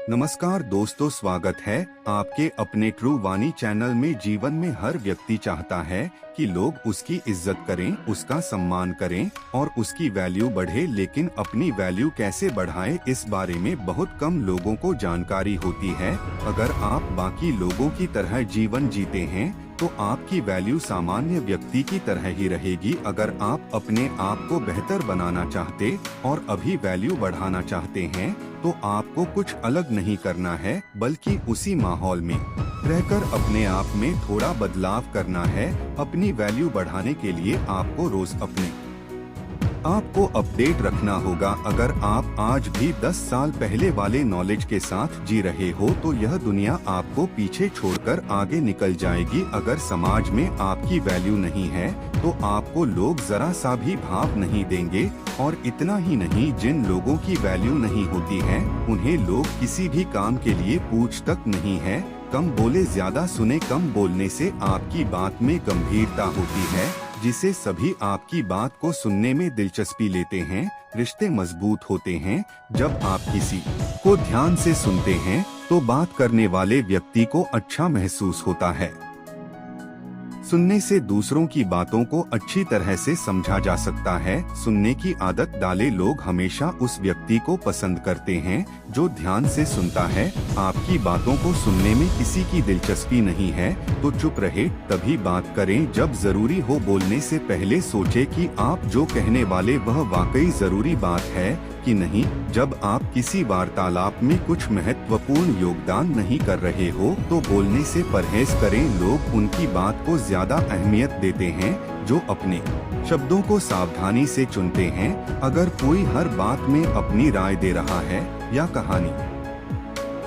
नमस्कार दोस्तों, स्वागत है आपके अपने ट्रू वाणी चैनल में। जीवन में हर व्यक्ति चाहता है कि लोग उसकी इज्जत करें, उसका सम्मान करें और उसकी वैल्यू बढ़े, लेकिन अपनी वैल्यू कैसे बढ़ाएं, इस बारे में बहुत कम लोगों को जानकारी होती है। अगर आप बाकी लोगों की तरह जीवन जीते हैं तो आपकी वैल्यू सामान्य व्यक्ति की तरह ही रहेगी। अगर आप अपने आप को बेहतर बनाना चाहते और अभी वैल्यू बढ़ाना चाहते हैं तो आपको कुछ अलग नहीं करना है, बल्कि उसी माहौल में रहकर अपने आप में थोड़ा बदलाव करना है। अपनी वैल्यू बढ़ाने के लिए आपको रोज अपने आपको अपडेट रखना होगा। अगर आप आज भी 10 साल पहले वाले नॉलेज के साथ जी रहे हो तो यह दुनिया आपको पीछे छोड़कर आगे निकल जाएगी। अगर समाज में आपकी वैल्यू नहीं है तो आपको लोग जरा सा भी भाव नहीं देंगे। और इतना ही नहीं, जिन लोगों की वैल्यू नहीं होती है उन्हें लोग किसी भी काम के लिए पूछ तक नहीं है। कम बोले, ज्यादा सुने। कम बोलने से आपकी बात में गंभीरता होती है, जिसे सभी आपकी बात को सुनने में दिलचस्पी लेते हैं। रिश्ते मजबूत होते हैं जब आप किसी को ध्यान से सुनते हैं तो बात करने वाले व्यक्ति को अच्छा महसूस होता है। सुनने से दूसरों की बातों को अच्छी तरह से समझा जा सकता है। सुनने की आदत डाले लोग हमेशा उस व्यक्ति को पसंद करते हैं जो ध्यान से सुनता है। आपकी बातों को सुनने में किसी की दिलचस्पी नहीं है तो चुप रहे, तभी बात करें जब जरूरी हो। बोलने से पहले सोचे कि आप जो कहने वाले वह वाकई जरूरी बात है कि नहीं। जब आप किसी वार्तालाप में कुछ महत्वपूर्ण योगदान नहीं कर रहे हो तो बोलने से परहेज करें। लोग उनकी बात को ज्यादा अहमियत देते हैं जो अपने शब्दों को सावधानी से चुनते हैं। अगर कोई हर बात में अपनी राय दे रहा है या कहानी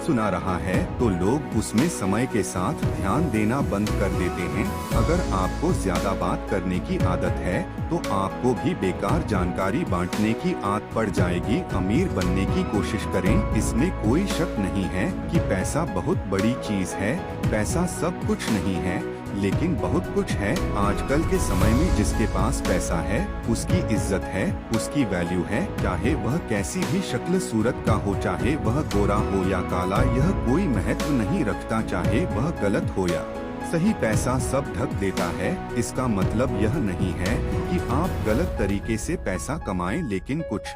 सुना रहा है तो लोग उसमें समय के साथ ध्यान देना बंद कर देते हैं। अगर आपको ज्यादा बात करने की आदत है तो आपको भी बेकार जानकारी बांटने की आदत पड़ जाएगी। अमीर बनने की कोशिश करें, इसमें कोई शक नहीं है कि पैसा बहुत बड़ी चीज है। पैसा सब कुछ नहीं है लेकिन बहुत कुछ है। आजकल के समय में जिसके पास पैसा है उसकी इज्जत है, उसकी वैल्यू है। चाहे वह कैसी भी शक्ल सूरत का हो, चाहे वह गोरा हो या काला, यह कोई महत्व नहीं रखता। चाहे वह गलत हो या सही, पैसा सब ढक देता है। इसका मतलब यह नहीं है कि आप गलत तरीके से पैसा कमाएं, लेकिन कुछ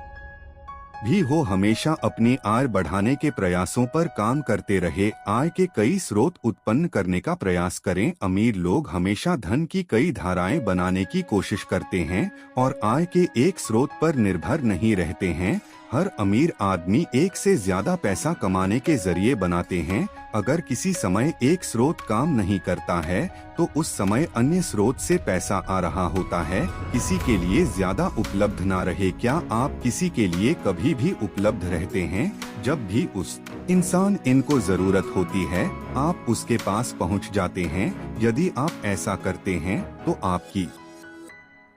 भी हो हमेशा अपनी आय बढ़ाने के प्रयासों पर काम करते रहे। आय के कई स्रोत उत्पन्न करने का प्रयास करें। अमीर लोग हमेशा धन की कई धाराएं बनाने की कोशिश करते हैं और आय के एक स्रोत पर निर्भर नहीं रहते हैं। हर अमीर आदमी एक से ज्यादा पैसा कमाने के जरिए बनाते हैं। अगर किसी समय एक स्रोत काम नहीं करता है तो उस समय अन्य स्रोत से पैसा आ रहा होता है। किसी के लिए ज्यादा उपलब्ध ना रहे। क्या आप किसी के लिए कभी भी उपलब्ध रहते हैं? जब भी उस इंसान इनको जरूरत होती है आप उसके पास पहुंच जाते हैं। यदि आप ऐसा करते हैं तो आपकी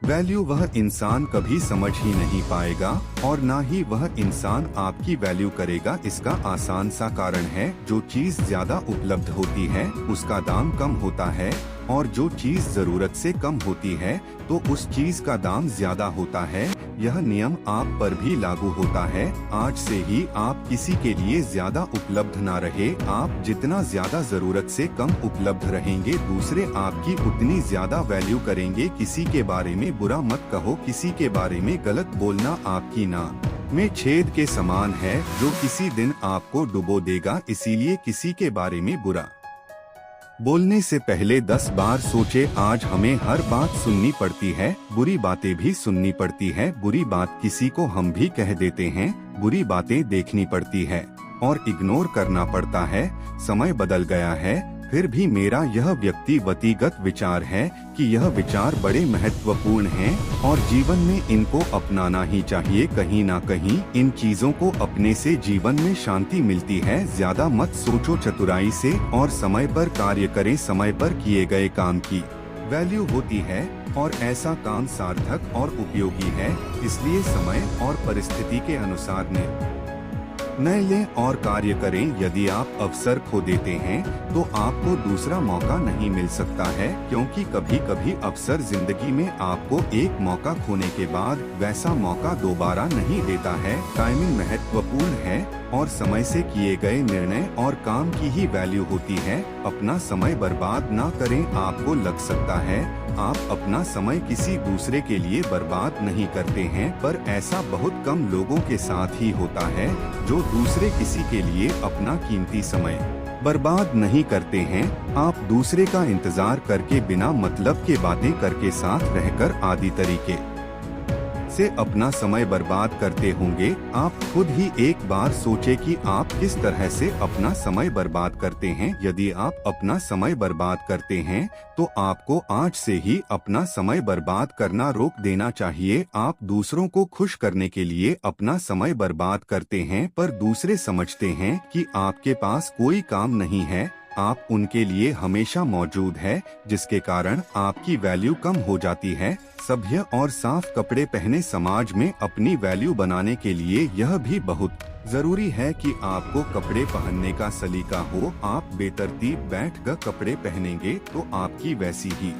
वैल्यू वह इंसान कभी समझ ही नहीं पाएगा और ना ही वह इंसान आपकी वैल्यू करेगा। इसका आसान सा कारण है, जो चीज ज्यादा उपलब्ध होती है उसका दाम कम होता है और जो चीज जरूरत से कम होती है तो उस चीज का दाम ज्यादा होता है। यह नियम आप पर भी लागू होता है। आज से ही आप किसी के लिए ज्यादा उपलब्ध ना रहे। आप जितना ज्यादा जरूरत से कम उपलब्ध रहेंगे दूसरे आपकी उतनी ज्यादा वैल्यू करेंगे। किसी के बारे में बुरा मत कहो, किसी के बारे में गलत बोलना आपकी नाक में छेद के समान है जो किसी दिन आपको डुबो देगा। इसीलिए किसी के बारे में बुरा बोलने से पहले 10 बार सोचे। आज हमें हर बात सुननी पड़ती है, बुरी बातें भी सुननी पड़ती है। बुरी बात किसी को हम भी कह देते हैं, बुरी बातें देखनी पड़ती है और इग्नोर करना पड़ता है। समय बदल गया है, फिर भी मेरा यह व्यक्तिगत विचार है कि यह विचार बड़े महत्वपूर्ण हैं और जीवन में इनको अपनाना ही चाहिए। कहीं ना कहीं इन चीजों को अपने से जीवन में शांति मिलती है। ज्यादा मत सोचो, चतुराई से और समय पर कार्य करें। समय पर किए गए काम की वैल्यू होती है और ऐसा काम सार्थक और उपयोगी है। इसलिए समय और परिस्थिति के अनुसार निर्णय लें और कार्य करें। यदि आप अवसर खो देते हैं तो आपको दूसरा मौका नहीं मिल सकता है, क्योंकि कभी कभी अवसर जिंदगी में आपको एक मौका खोने के बाद वैसा मौका दोबारा नहीं देता है। टाइमिंग महत्वपूर्ण है। और समय से किए गए निर्णय और काम की ही वैल्यू होती है। अपना समय बर्बाद ना करें। आपको लग सकता है आप अपना समय किसी दूसरे के लिए बर्बाद नहीं करते हैं, पर ऐसा बहुत कम लोगों के साथ ही होता है जो दूसरे किसी के लिए अपना कीमती समय बर्बाद नहीं करते हैं। आप दूसरे का इंतजार करके, बिना मतलब के बातें करके, साथ रहकर आदि तरीके से अपना समय बर्बाद करते होंगे। आप खुद ही एक बार सोचें कि आप किस तरह से अपना समय बर्बाद करते हैं। यदि आप अपना समय बर्बाद करते हैं तो आपको आज से ही अपना समय बर्बाद करना रोक देना चाहिए। आप दूसरों को खुश करने के लिए अपना समय बर्बाद करते हैं, पर दूसरे समझते हैं कि आपके पास कोई काम नहीं है। आप उनके लिए हमेशा मौजूद है, जिसके कारण आपकी वैल्यू कम हो जाती है। सभ्य और साफ कपड़े पहने समाज में अपनी वैल्यू बनाने के लिए यह भी बहुत जरूरी है कि आपको कपड़े पहनने का सलीका हो। आप बेतरतीब बैठकर कपड़े पहनेंगे तो आपकी वैसी ही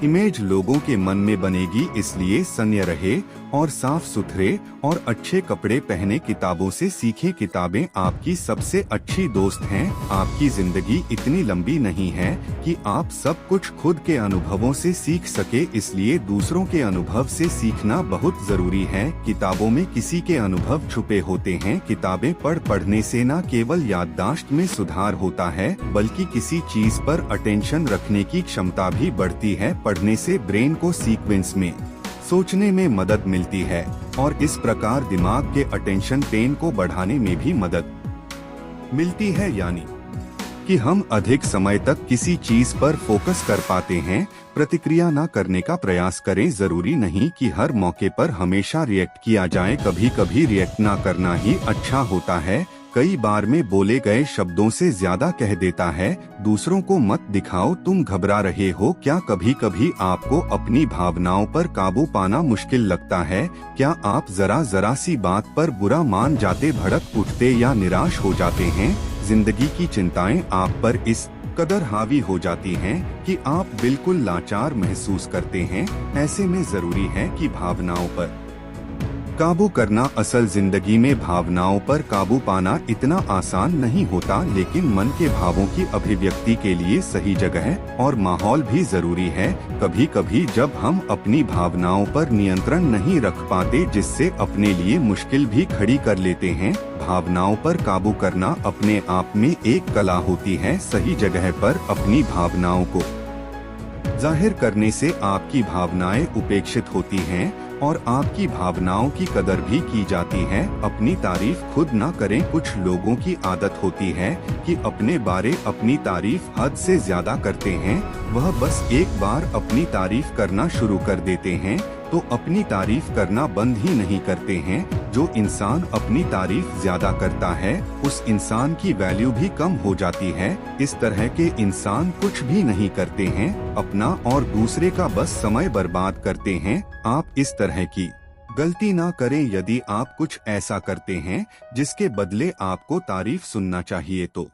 इमेज लोगों के मन में बनेगी। इसलिए सन्य रहे और साफ सुथरे और अच्छे कपड़े पहने। किताबों से सीखें। किताबें आपकी सबसे अच्छी दोस्त हैं। आपकी जिंदगी इतनी लंबी नहीं है कि आप सब कुछ खुद के अनुभवों से सीख सके, इसलिए दूसरों के अनुभव से सीखना बहुत जरूरी है। किताबों में किसी के अनुभव छुपे होते हैं। किताबें पढ़ने से न केवल याददाश्त में सुधार होता है, बल्कि किसी चीज पर अटेंशन रखने की क्षमता भी बढ़ती है। पढ़ने से ब्रेन को सीक्वेंस में सोचने में मदद मिलती है और इस प्रकार दिमाग के अटेंशन पेन को बढ़ाने में भी मदद मिलती है, यानी कि हम अधिक समय तक किसी चीज पर फोकस कर पाते हैं। प्रतिक्रिया न करने का प्रयास करें। जरूरी नहीं कि हर मौके पर हमेशा रिएक्ट किया जाए। कभी कभी रिएक्ट न करना ही अच्छा होता है। कई बार में बोले गए शब्दों से ज्यादा कह देता है। दूसरों को मत दिखाओ तुम घबरा रहे हो। क्या कभी कभी आपको अपनी भावनाओं पर काबू पाना मुश्किल लगता है? क्या आप जरा सी बात पर बुरा मान जाते, भड़क उठते या निराश हो जाते हैं? जिंदगी की चिंताएं आप पर इस कदर हावी हो जाती हैं कि आप बिल्कुल लाचार महसूस करते हैं। ऐसे में जरूरी है कि भावनाओं पर काबू करना। असल जिंदगी में भावनाओं पर काबू पाना इतना आसान नहीं होता, लेकिन मन के भावों की अभिव्यक्ति के लिए सही जगह और माहौल भी जरूरी है। कभी कभी जब हम अपनी भावनाओं पर नियंत्रण नहीं रख पाते, जिससे अपने लिए मुश्किल भी खड़ी कर लेते हैं। भावनाओं पर काबू करना अपने आप में एक कला होती है। सही जगह पर अपनी भावनाओं को जाहिर करने से आपकी भावनाएं उपेक्षित होती हैं और आपकी भावनाओं की कदर भी की जाती है। अपनी तारीफ खुद ना करें। कुछ लोगों की आदत होती है कि अपने बारे अपनी तारीफ हद से ज्यादा करते हैं। वह बस एक बार अपनी तारीफ करना शुरू कर देते हैं तो अपनी तारीफ करना बंद ही नहीं करते हैं। जो इंसान अपनी तारीफ ज्यादा करता है, उस इंसान की वैल्यू भी कम हो जाती है। इस तरह के इंसान कुछ भी नहीं करते हैं, अपना और दूसरे का बस समय बर्बाद करते हैं। आप इस तरह की गलती ना करें। यदि आप कुछ ऐसा करते हैं जिसके बदले आपको तारीफ सुनना चाहिए, तो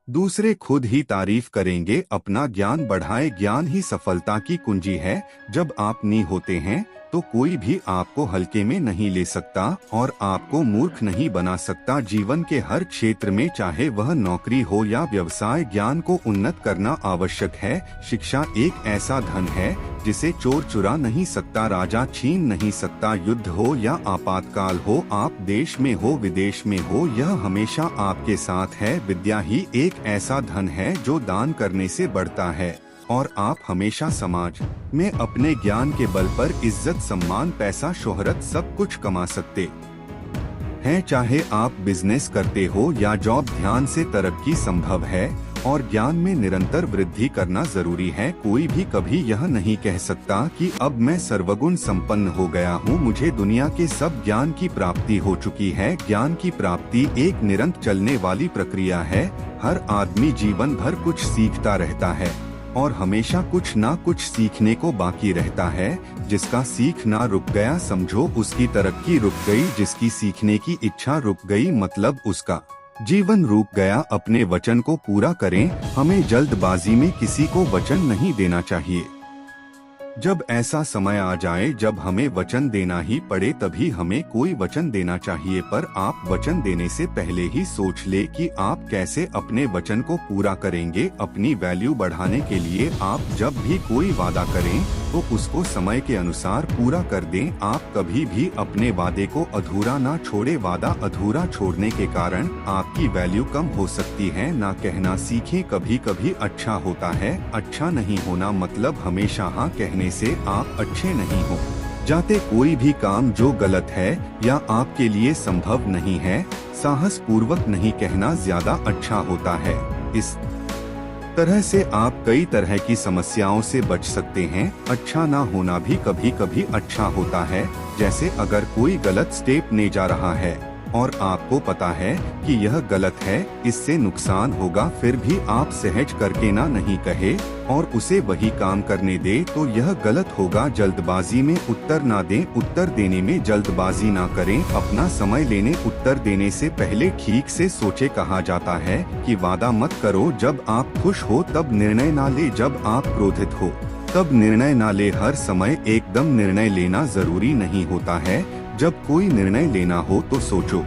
दूसरे खुद ही तारीफ करेंगे। अपना ज्ञान बढ़ाए। ज्ञान ही सफलता की कुंजी है। जब आप नी होते हैं तो कोई भी आपको हल्के में नहीं ले सकता और आपको मूर्ख नहीं बना सकता। जीवन के हर क्षेत्र में, चाहे वह नौकरी हो या व्यवसाय, ज्ञान को उन्नत करना आवश्यक है। शिक्षा एक ऐसा धन है जिसे चोर चुरा नहीं सकता, राजा छीन नहीं सकता। युद्ध हो या आपातकाल हो, आप देश में हो विदेश में हो, यह हमेशा आपके साथ है। विद्या ही एक ऐसा धन है जो दान करने से बढ़ता है और आप हमेशा समाज में अपने ज्ञान के बल पर इज्जत, सम्मान, पैसा, शोहरत सब कुछ कमा सकते हैं। चाहे आप बिजनेस करते हो या जॉब, ध्यान से तरक्की संभव है और ज्ञान में निरंतर वृद्धि करना जरूरी है। कोई भी कभी यह नहीं कह सकता कि अब मैं सर्वगुण संपन्न हो गया हूँ, मुझे दुनिया के सब ज्ञान की प्राप्ति हो चुकी है। ज्ञान की प्राप्ति एक निरंतर चलने वाली प्रक्रिया है। हर आदमी जीवन भर कुछ सीखता रहता है और हमेशा कुछ ना कुछ सीखने को बाकी रहता है। जिसका सीखना रुक गया, समझो उसकी तरक्की रुक गई। जिसकी सीखने की इच्छा रुक गई, मतलब उसका जीवन रुक गया। अपने वचन को पूरा करें। हमें जल्दबाजी में किसी को वचन नहीं देना चाहिए। जब ऐसा समय आ जाए जब हमें वचन देना ही पड़े तभी हमें कोई वचन देना चाहिए, पर आप वचन देने से पहले ही सोच ले कि आप कैसे अपने वचन को पूरा करेंगे। अपनी वैल्यू बढ़ाने के लिए आप जब भी कोई वादा करें तो उसको समय के अनुसार पूरा कर दें। आप कभी भी अपने वादे को अधूरा ना छोड़े। वादा अधूरा छोड़ने के कारण आपकी वैल्यू कम हो सकती है। ना कहना सीखें। कभी कभी अच्छा होता है, अच्छा नहीं होना मतलब हमेशा हाँ कहने से आप अच्छे नहीं हो जाते। कोई भी काम जो गलत है या आपके लिए संभव नहीं है, साहस पूर्वक नहीं कहना ज्यादा अच्छा होता है। इस तरह से आप कई तरह की समस्याओं से बच सकते हैं। अच्छा ना होना भी कभी कभी अच्छा होता है। जैसे अगर कोई गलत स्टेप ले जा रहा है और आपको पता है कि यह गलत है, इससे नुकसान होगा, फिर भी आप सहज करके ना नहीं कहे और उसे वही काम करने दे तो यह गलत होगा। जल्दबाजी में उत्तर ना दें। उत्तर देने में जल्दबाजी ना करें। अपना समय लेने उत्तर देने से पहले ठीक से सोचे। कहा जाता है कि वादा मत करो जब आप खुश हो, तब निर्णय ना ले जब आप क्रोधित हो, तब निर्णय ना ले। हर समय एकदम निर्णय लेना जरूरी नहीं होता है। जब कोई निर्णय लेना हो तो सोचो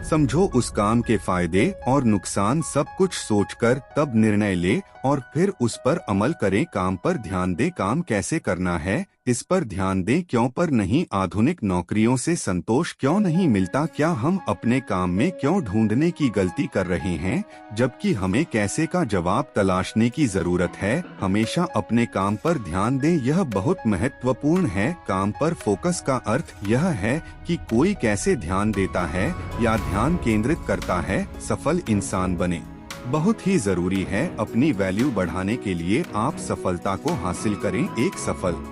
समझो उस काम के फायदे और नुकसान सब कुछ सोचकर तब निर्णय ले और फिर उस पर अमल करें। काम पर ध्यान दें। काम कैसे करना है इस पर ध्यान दें, क्यों पर नहीं। आधुनिक नौकरियों से संतोष क्यों नहीं मिलता? क्या हम अपने काम में क्यों ढूंढने की गलती कर रहे हैं, जबकि हमें कैसे का जवाब तलाशने की जरूरत है। हमेशा अपने काम पर ध्यान दें, यह बहुत महत्वपूर्ण है। काम पर फोकस का अर्थ यह है कि कोई कैसे ध्यान देता है या ध्यान केंद्रित करता है, सफल इंसान बने। बहुत ही जरूरी है अपनी वैल्यू बढ़ाने के लिए आप सफलता को हासिल करें। एक सफल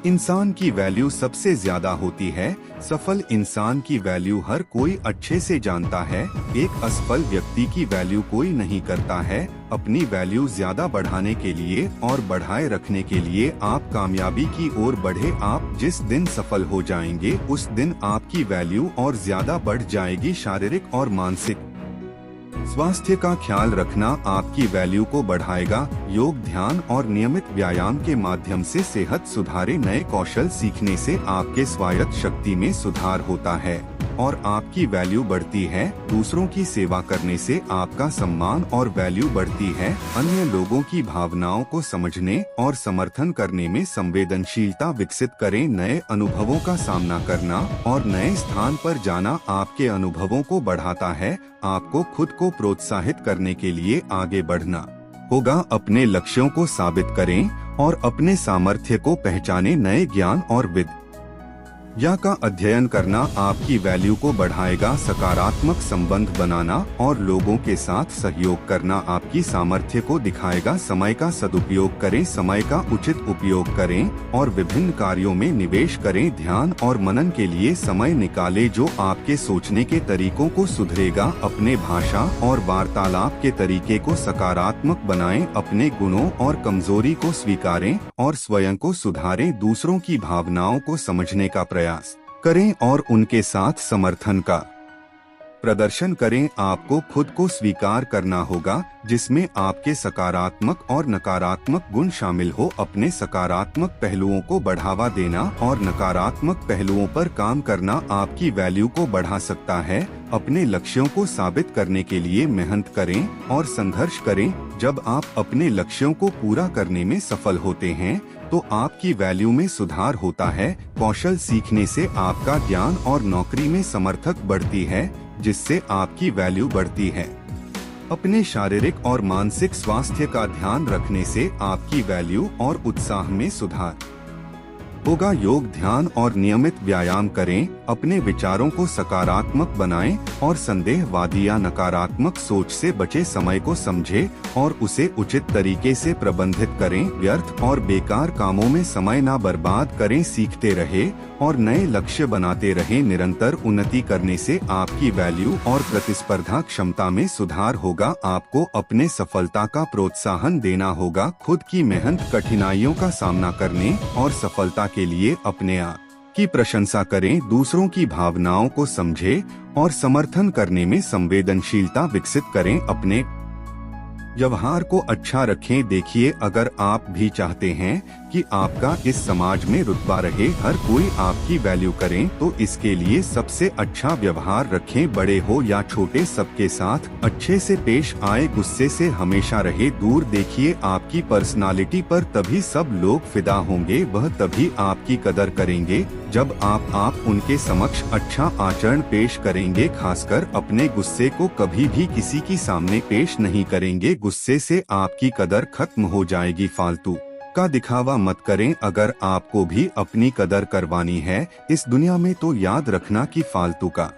इंसान की वैल्यू सबसे ज्यादा होती है। सफल इंसान की वैल्यू हर कोई अच्छे से जानता है। एक असफल व्यक्ति की वैल्यू कोई नहीं करता है। अपनी वैल्यू ज्यादा बढ़ाने के लिए और बढ़ाए रखने के लिए आप कामयाबी की ओर बढ़े। आप जिस दिन सफल हो जाएंगे उस दिन आपकी वैल्यू और ज्यादा बढ़ जाएगी। शारीरिक और मानसिक स्वास्थ्य का ख्याल रखना आपकी वैल्यू को बढ़ाएगा। योग, ध्यान और नियमित व्यायाम के माध्यम से सेहत सुधारे। नए कौशल सीखने से आपके स्वायत्त शक्ति में सुधार होता है और आपकी वैल्यू बढ़ती है। दूसरों की सेवा करने से आपका सम्मान और वैल्यू बढ़ती है। अन्य लोगों की भावनाओं को समझने और समर्थन करने में संवेदनशीलता विकसित करें। नए अनुभवों का सामना करना और नए स्थान पर जाना आपके अनुभवों को बढ़ाता है। आपको खुद को प्रोत्साहित करने के लिए आगे बढ़ना होगा। अपने लक्ष्यों को साबित करें और अपने सामर्थ्य को पहचानें। नए ज्ञान और विद्या का अध्ययन करना आपकी वैल्यू को बढ़ाएगा। सकारात्मक संबंध बनाना और लोगों के साथ सहयोग करना आपकी सामर्थ्य को दिखाएगा। समय का सदुपयोग करें, समय का उचित उपयोग करें और विभिन्न कार्यों में निवेश करें। ध्यान और मनन के लिए समय निकालें जो आपके सोचने के तरीकों को सुधरेगा। अपने भाषा और वार्तालाप के तरीके को सकारात्मक बनाएं। अपने गुणों और कमजोरी को स्वीकारें और स्वयं को सुधारें। दूसरों की भावनाओं को समझने का प्रयास करें और उनके साथ समर्थन का प्रदर्शन करें। आपको खुद को स्वीकार करना होगा जिसमें आपके सकारात्मक और नकारात्मक गुण शामिल हो। अपने सकारात्मक पहलुओं को बढ़ावा देना और नकारात्मक पहलुओं पर काम करना आपकी वैल्यू को बढ़ा सकता है। अपने लक्ष्यों को साबित करने के लिए मेहनत करें और संघर्ष करें। जब आप अपने लक्ष्यों को पूरा करने में सफल होते हैं तो आपकी वैल्यू में सुधार होता है। कौशल सीखने से आपका ज्ञान और नौकरी में समर्थक बढ़ती है जिससे आपकी वैल्यू बढ़ती है। अपने शारीरिक और मानसिक स्वास्थ्य का ध्यान रखने से आपकी वैल्यू और उत्साह में सुधार होगा। योग, ध्यान और नियमित व्यायाम करें। अपने विचारों को सकारात्मक बनाएं और संदेहवादी या नकारात्मक सोच से बचे। समय को समझें और उसे उचित तरीके से प्रबंधित करें। व्यर्थ और बेकार कामों में समय ना बर्बाद करें। सीखते रहे और नए लक्ष्य बनाते रहें। निरंतर उन्नति करने से आपकी वैल्यू और प्रतिस्पर्धा क्षमता में सुधार होगा। आपको अपने सफलता का प्रोत्साहन देना होगा। खुद की मेहनत, कठिनाइयों का सामना करने और सफलता के लिए अपने आप की प्रशंसा करें। दूसरों की भावनाओं को समझें और समर्थन करने में संवेदनशीलता विकसित करें। अपने व्यवहार को अच्छा रखें। देखिए, अगर आप भी चाहते हैं कि आपका इस समाज में रुतबा रहे, हर कोई आपकी वैल्यू करें, तो इसके लिए सबसे अच्छा व्यवहार रखें। बड़े हो या छोटे, सबके साथ अच्छे से पेश आए, गुस्से से हमेशा रहे दूर। देखिए, आपकी पर्सनालिटी पर तभी सब लोग फिदा होंगे, वह तभी आपकी कदर करेंगे जब आप उनके समक्ष अच्छा आचरण पेश करेंगे। खासकर अपने गुस्से को कभी भी किसी के सामने पेश नहीं करेंगे, गुस्से से आपकी कदर खत्म हो जाएगी। फालतू का दिखावा मत करें। अगर आपको भी अपनी कदर करवानी है इस दुनिया में, तो याद रखना कि फालतू का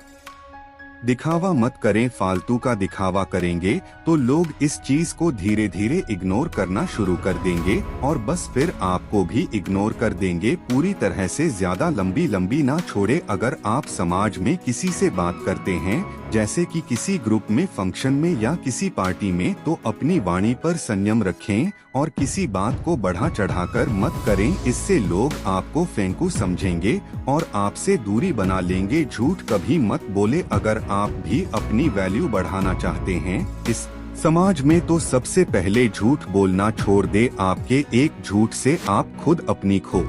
दिखावा मत करें। फालतू का दिखावा करेंगे तो लोग इस चीज को धीरे धीरे इग्नोर करना शुरू कर देंगे और बस फिर आपको भी इग्नोर कर देंगे पूरी तरह से। ज्यादा लंबी ना छोड़े। अगर आप समाज में किसी से बात करते हैं, जैसे कि किसी ग्रुप में, फंक्शन में या किसी पार्टी में, तो अपनी वाणी पर संयम रखें और किसी बात को बढ़ा चढ़ाकर मत करें। इससे लोग आपको फेंकू समझेंगे और आपसे दूरी बना लेंगे। झूठ कभी मत बोले। अगर आप भी अपनी वैल्यू बढ़ाना चाहते हैं इस समाज में, तो सबसे पहले झूठ बोलना छोड़ दे। आपके एक झूठ से आप खुद अपनी खो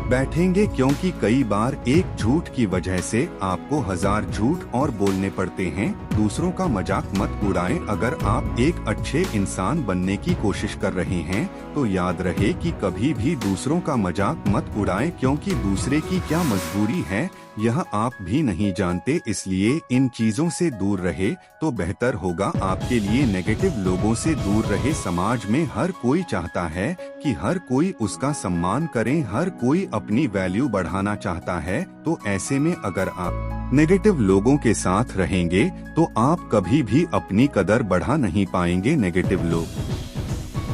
बैठेंगे, क्योंकि कई बार एक झूठ की वजह से आपको 1000 झूठ और बोलने पड़ते हैं। दूसरों का मजाक मत उड़ाएं। अगर आप एक अच्छे इंसान बनने की कोशिश कर रहे हैं, तो याद रहे कि कभी भी दूसरों का मजाक मत उड़ाएं, क्योंकि दूसरे की क्या मजबूरी है यह आप भी नहीं जानते। इसलिए इन चीजों से दूर रहे तो बेहतर होगा आपके लिए। नेगेटिव लोगों से दूर रहे। समाज में हर कोई चाहता है कि हर कोई उसका सम्मान करे, हर कोई अपनी वैल्यू बढ़ाना चाहता है। तो ऐसे में अगर आप नेगेटिव लोगों के साथ रहेंगे तो आप कभी भी अपनी कदर बढ़ा नहीं पाएंगे। नेगेटिव लोग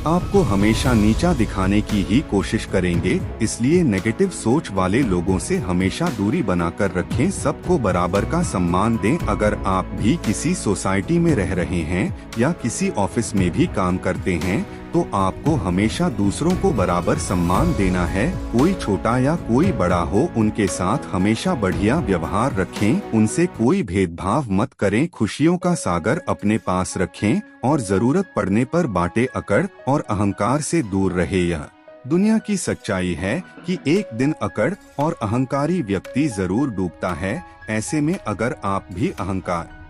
आपको हमेशा नीचा दिखाने की ही कोशिश करेंगे, इसलिए नेगेटिव सोच वाले लोगों से हमेशा दूरी बनाकर रखें। सबको बराबर का सम्मान दें। अगर आप भी किसी सोसाइटी में रह रहे हैं या किसी ऑफिस में भी काम करते हैं, तो आपको हमेशा दूसरों को बराबर सम्मान देना है। कोई छोटा या कोई बड़ा हो, उनके साथ हमेशा बढ़िया व्यवहार रखें, उनसे कोई भेदभाव मत करें। खुशियों का सागर अपने पास रखें और जरूरत पड़ने पर बांटे। अकड़ और अहंकार से दूर रहे। यह दुनिया की सच्चाई है कि एक दिन अकड़ और अहंकारी व्यक्ति जरूर डूबता है। ऐसे में अगर आप भी अहंकार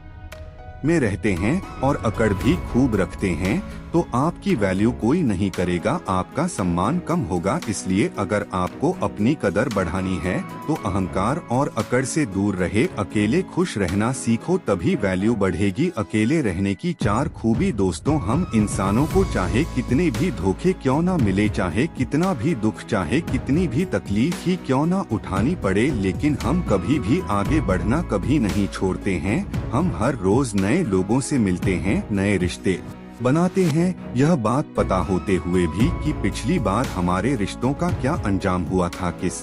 में रहते हैं और अकड़ भी खूब रखते हैं, तो आपकी वैल्यू कोई नहीं करेगा, आपका सम्मान कम होगा। इसलिए अगर आपको अपनी कदर बढ़ानी है तो अहंकार और अकड़ से दूर रहे। अकेले खुश रहना सीखो, तभी वैल्यू बढ़ेगी। अकेले रहने की 4 खूबी। दोस्तों, हम इंसानों को चाहे कितने भी धोखे क्यों ना मिले, चाहे कितना भी दुख, चाहे कितनी भी तकलीफ ही क्यों ना उठानी पड़े, लेकिन हम कभी भी आगे बढ़ना कभी नहीं छोड़ते हैं। हम हर रोज नए लोगों से मिलते हैं, नए रिश्ते बनाते हैं, यह बात पता होते हुए भी कि पिछली बार हमारे रिश्तों का क्या अंजाम हुआ था, किस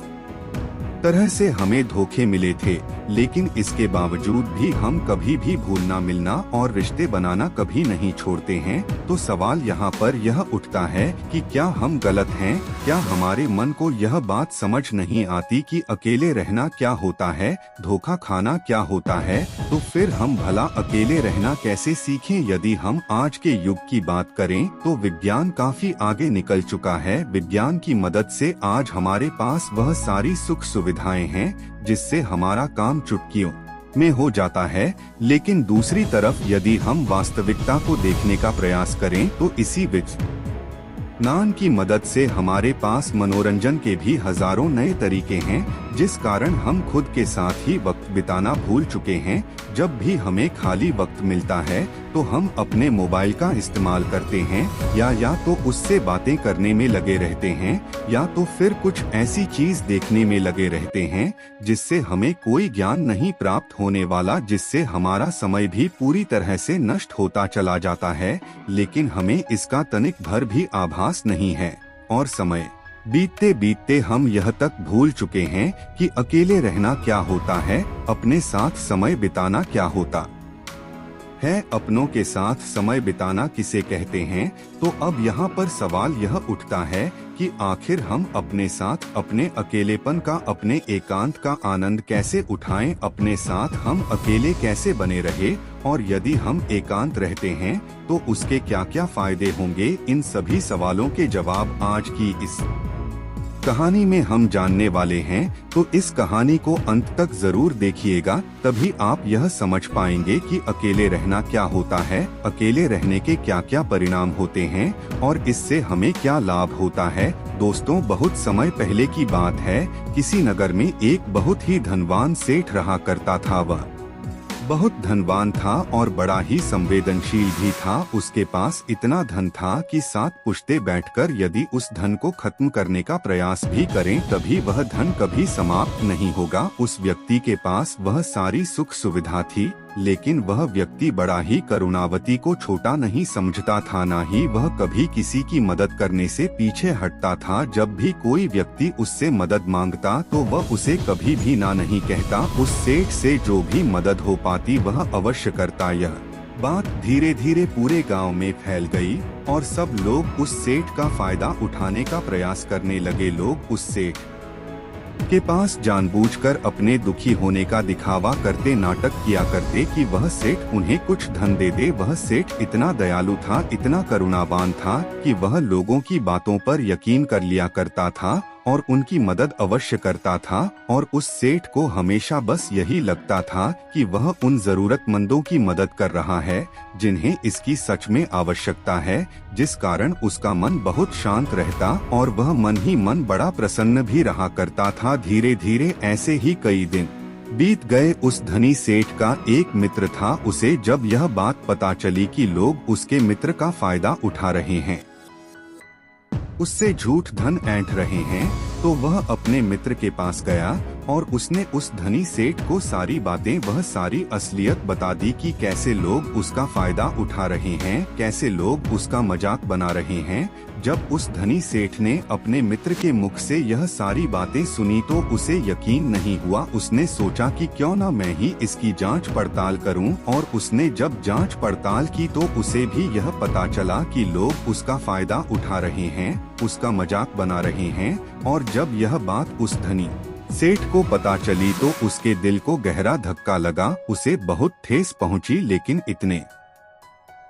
तरह से हमें धोखे मिले थे। लेकिन इसके बावजूद भी हम कभी भी भूलना मिलना और रिश्ते बनाना कभी नहीं छोड़ते हैं। तो सवाल यहाँ पर यह उठता है कि क्या हम गलत हैं? क्या हमारे मन को यह बात समझ नहीं आती कि अकेले रहना क्या होता है, धोखा खाना क्या होता है? तो फिर हम भला अकेले रहना कैसे सीखें? यदि हम आज के युग की बात करें तो विज्ञान काफी आगे निकल चुका है। विज्ञान की मदद से आज हमारे पास वह सारी सुख सुविधाएं हैं जिससे हमारा काम चुटकियों में हो जाता है। लेकिन दूसरी तरफ यदि हम वास्तविकता को देखने का प्रयास करें तो इसी विज्ञान की मदद से हमारे पास मनोरंजन के भी हजारों नए तरीके हैं, जिस कारण हम खुद के साथ ही वक्त बिताना भूल चुके हैं। जब भी हमें खाली वक्त मिलता है तो हम अपने मोबाइल का इस्तेमाल करते हैं, या तो उससे बातें करने में लगे रहते हैं, या तो फिर कुछ ऐसी चीज देखने में लगे रहते हैं जिससे हमें कोई ज्ञान नहीं प्राप्त होने वाला, जिससे हमारा समय भी पूरी तरह से नष्ट होता चला जाता है। लेकिन हमें इसका तनिक भर भी आभास नहीं है और समय बीतते बीतते हम यह तक भूल चुके हैं कि अकेले रहना क्या होता है, अपने साथ समय बिताना क्या होता है। अपनों के साथ समय बिताना किसे कहते हैं? तो अब यहाँ पर सवाल यह उठता सोचता है कि आखिर हम अपने साथ अपने अकेलेपन का, अपने एकांत का आनंद कैसे उठाएं, अपने साथ हम अकेले कैसे बने रहे, और यदि हम एकांत रहते हैं तो उसके क्या क्या फायदे होंगे। इन सभी सवालों के जवाब आज की इस कहानी में हम जानने वाले हैं, तो इस कहानी को अंत तक जरूर देखिएगा, तभी आप यह समझ पाएंगे कि अकेले रहना क्या होता है, अकेले रहने के क्या क्या परिणाम होते हैं और इससे हमें क्या लाभ होता है। दोस्तों, बहुत समय पहले की बात है, किसी नगर में एक बहुत ही धनवान सेठ रहा करता था। वह बहुत धनवान था और बड़ा ही संवेदनशील भी था। उसके पास इतना धन था कि 7 पुश्ते बैठकर यदि उस धन को खत्म करने का प्रयास भी करें तभी वह धन कभी समाप्त नहीं होगा। उस व्यक्ति के पास वह सारी सुख सुविधा थी, लेकिन वह व्यक्ति बड़ा ही करुणावती को छोटा नहीं समझता था, ना ही वह कभी किसी की मदद करने से पीछे हटता था। जब भी कोई व्यक्ति उससे मदद मांगता तो वह उसे कभी भी ना नहीं कहता। उस सेठ से जो भी मदद हो पाती वह अवश्य करता। यह बात धीरे धीरे पूरे गांव में फैल गई और सब लोग उस सेठ का फायदा उठाने का प्रयास करने लगे। लोग उस सेठ के पास जानबूझकर अपने दुखी होने का दिखावा करते, नाटक किया करते कि वह सेठ उन्हें कुछ धन दे दे। वह सेठ इतना दयालु था, इतना करुणावान था कि वह लोगों की बातों पर यकीन कर लिया करता था और उनकी मदद अवश्य करता था। और उस सेठ को हमेशा बस यही लगता था कि वह उन जरूरतमंदों की मदद कर रहा है जिन्हें इसकी सच में आवश्यकता है, जिस कारण उसका मन बहुत शांत रहता और वह मन ही मन बड़ा प्रसन्न भी रहा करता था। धीरे धीरे ऐसे ही कई दिन बीत गए। उस धनी सेठ का एक मित्र था। उसे जब यह बात पता चली कि लोग उसके मित्र का फायदा उठा रहे हैं, उससे झूठ धन ऐंठ रहे हैं, तो वह अपने मित्र के पास गया और उसने उस धनी सेठ को सारी बातें, वह सारी असलियत बता दी कि कैसे लोग उसका फायदा उठा रहे हैं, कैसे लोग उसका मजाक बना रहे हैं। जब उस धनी सेठ ने अपने मित्र के मुख से यह सारी बातें सुनी तो उसे यकीन नहीं हुआ। उसने सोचा कि क्यों ना मैं ही इसकी जांच पड़ताल करूं, और उसने जब जांच पड़ताल की तो उसे भी यह पता चला कि लोग उसका फायदा उठा रहे हैं, उसका मजाक बना रहे हैं। और जब यह बात उस धनी सेठ को पता चली तो उसके दिल को गहरा धक्का लगा। उसे बहुत ठेस पहुंची, लेकिन इतने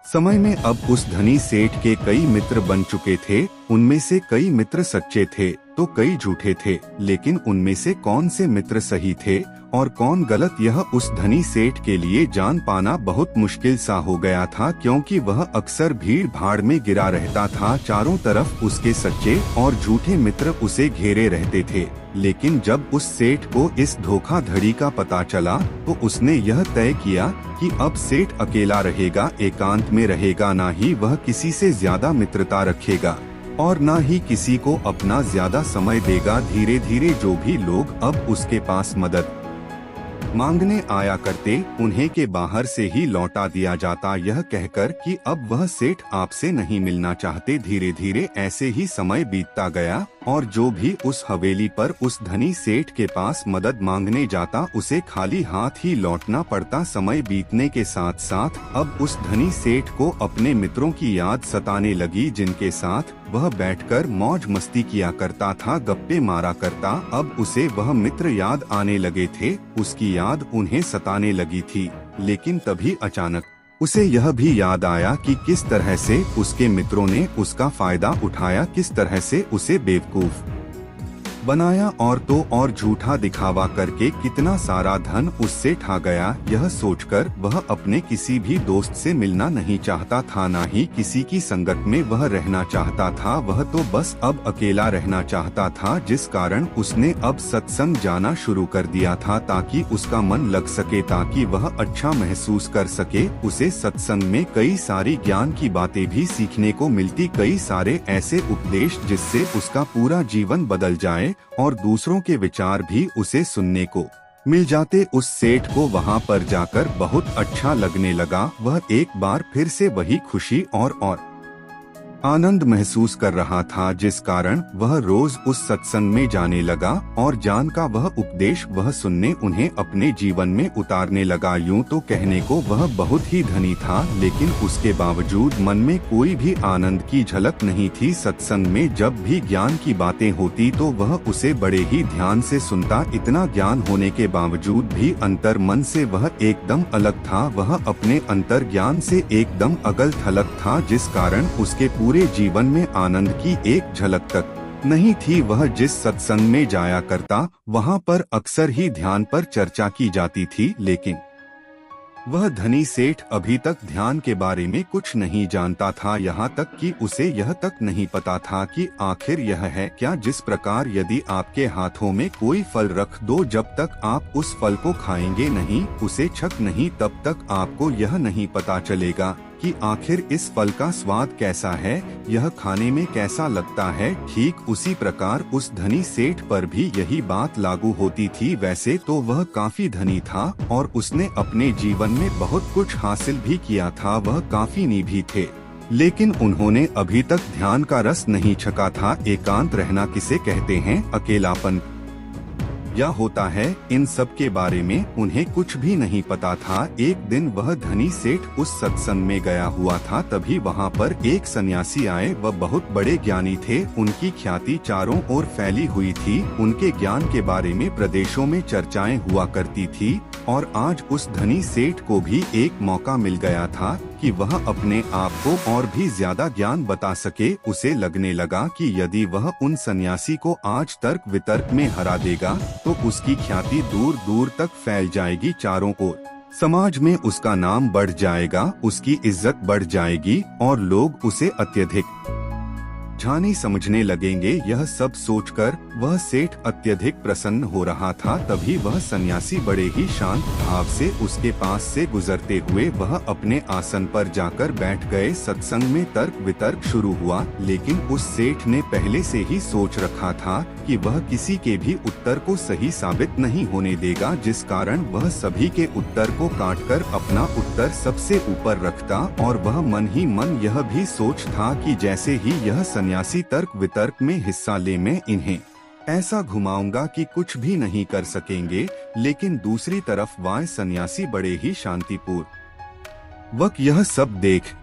समय में अब उस धनी सेठ के कई मित्र बन चुके थे। उनमें से कई मित्र सच्चे थे तो कई झूठे थे, लेकिन उनमें से कौन से मित्र सही थे और कौन गलत, यह उस धनी सेठ के लिए जान पाना बहुत मुश्किल सा हो गया था, क्योंकि वह अक्सर भीड़ भाड़ में गिरा रहता था। चारों तरफ उसके सच्चे और झूठे मित्र उसे घेरे रहते थे। लेकिन जब उस सेठ को इस धोखाधड़ी का पता चला तो उसने यह तय किया कि अब सेठ अकेला रहेगा, एकांत में रहेगा, ना ही वह किसी से ज्यादा मित्रता रखेगा और ना ही किसी को अपना ज्यादा समय देगा। धीरे धीरे जो भी लोग अब उसके पास मदद मांगने आया करते, उन्हें के बाहर से ही लौटा दिया जाता, यह कहकर कि अब वह सेठ आपसे नहीं मिलना चाहते। धीरे धीरे ऐसे ही समय बीतता गया और जो भी उस हवेली पर उस धनी सेठ के पास मदद मांगने जाता उसे खाली हाथ ही लौटना पड़ता। समय बीतने के साथ साथ अब उस धनी सेठ को अपने मित्रों की याद सताने लगी, जिनके साथ वह बैठकर मौज मस्ती किया करता था, गप्पे मारा करता। अब उसे वह मित्र याद आने लगे थे, उसकी याद उन्हें सताने लगी थी। लेकिन तभी अचानक उसे यह भी याद आया कि किस तरह से उसके मित्रों ने उसका फायदा उठाया, किस तरह से उसे बेवकूफ बनाया और तो और झूठा दिखावा करके कितना सारा धन उससे ठा गया। यह सोचकर वह अपने किसी भी दोस्त से मिलना नहीं चाहता था, ना ही किसी की संगत में वह रहना चाहता था। वह तो बस अब अकेला रहना चाहता था, जिस कारण उसने अब सत्संग जाना शुरू कर दिया था ताकि उसका मन लग सके, ताकि वह अच्छा महसूस कर सके। उसे सत्संग में कई सारी ज्ञान की बातें भी सीखने को मिलती, कई सारे ऐसे उपदेश जिससे उसका पूरा जीवन बदल जाए और दूसरों के विचार भी उसे सुनने को मिल जाते। उस सेठ को वहां पर जाकर बहुत अच्छा लगने लगा। वह एक बार फिर से वही खुशी और आनंद महसूस कर रहा था, जिस कारण वह रोज उस सत्संग में जाने लगा और जान का वह उपदेश वह सुनने उन्हें अपने जीवन में उतारने लगा। यूं तो कहने को वह बहुत ही धनी था, लेकिन उसके बावजूद मन में कोई भी आनंद की झलक नहीं थी। सत्संग में जब भी ज्ञान की बातें होती तो वह उसे बड़े ही ध्यान से सुनता। इतना ज्ञान होने के बावजूद भी अंतर मन से वह एकदम अलग था। वह अपने अंतर ज्ञान से एकदम अगल थलग था, जिस कारण उसके पूरे जीवन में आनंद की एक झलक तक नहीं थी। वह जिस सत्संग में जाया करता वहां पर अक्सर ही ध्यान पर चर्चा की जाती थी, लेकिन वह धनी सेठ अभी तक ध्यान के बारे में कुछ नहीं जानता था। यहाँ तक कि उसे यह तक नहीं पता था कि आखिर यह है क्या, जिस प्रकार यदि आपके हाथों में कोई फल रख दो, जब तक आप उस फल को खाएंगे नहीं, उसे छक नहीं, तब तक आपको यह नहीं पता चलेगा कि आखिर इस फल का स्वाद कैसा है, यह खाने में कैसा लगता है। ठीक उसी प्रकार उस धनी सेठ पर भी यही बात लागू होती थी। वैसे तो वह काफी धनी था और उसने अपने जीवन में बहुत कुछ हासिल भी किया था, वह काफी निभी थे, लेकिन उन्होंने अभी तक ध्यान का रस नहीं छका था। एकांत रहना किसे कहते हैं, अकेलापन या होता है, इन सब के बारे में उन्हें कुछ भी नहीं पता था। एक दिन वह धनी सेठ उस सत्संग में गया हुआ था, तभी वहाँ पर एक सन्यासी आए। वह बहुत बड़े ज्ञानी थे, उनकी ख्याति चारों ओर फैली हुई थी। उनके ज्ञान के बारे में प्रदेशों में चर्चाएं हुआ करती थी और आज उस धनी सेठ को भी एक मौका मिल गया था कि वह अपने आप को और भी ज्यादा ज्ञान बता सके। उसे लगने लगा कि यदि वह उन सन्यासी को आज तर्क वितर्क में हरा देगा तो उसकी ख्याति दूर दूर तक फैल जाएगी, चारों ओर समाज में उसका नाम बढ़ जाएगा, उसकी इज्जत बढ़ जाएगी और लोग उसे अत्यधिक जानी समझने लगेंगे। यह सब सोचकर वह सेठ अत्यधिक प्रसन्न हो रहा था। तभी वह सन्यासी बड़े ही शांत भाव से उसके पास से गुजरते हुए वह अपने आसन पर जाकर बैठ गए। सत्संग में तर्क वितर्क शुरू हुआ, लेकिन उस सेठ ने पहले से ही सोच रखा था कि वह किसी के भी उत्तर को सही साबित नहीं होने देगा, जिस कारण वह सभी के उत्तर को काटकर अपना उत्तर सबसे ऊपर रखता और वह मन ही मन यह भी सोच था कि जैसे ही यह सन्यासी तर्क वितर्क में हिस्सा ले, मैं इन्हें ऐसा घुमाऊंगा कि कुछ भी नहीं कर सकेंगे। लेकिन दूसरी तरफ वह सन्यासी बड़े ही शांतिपूर्ण वक्त यह सब देख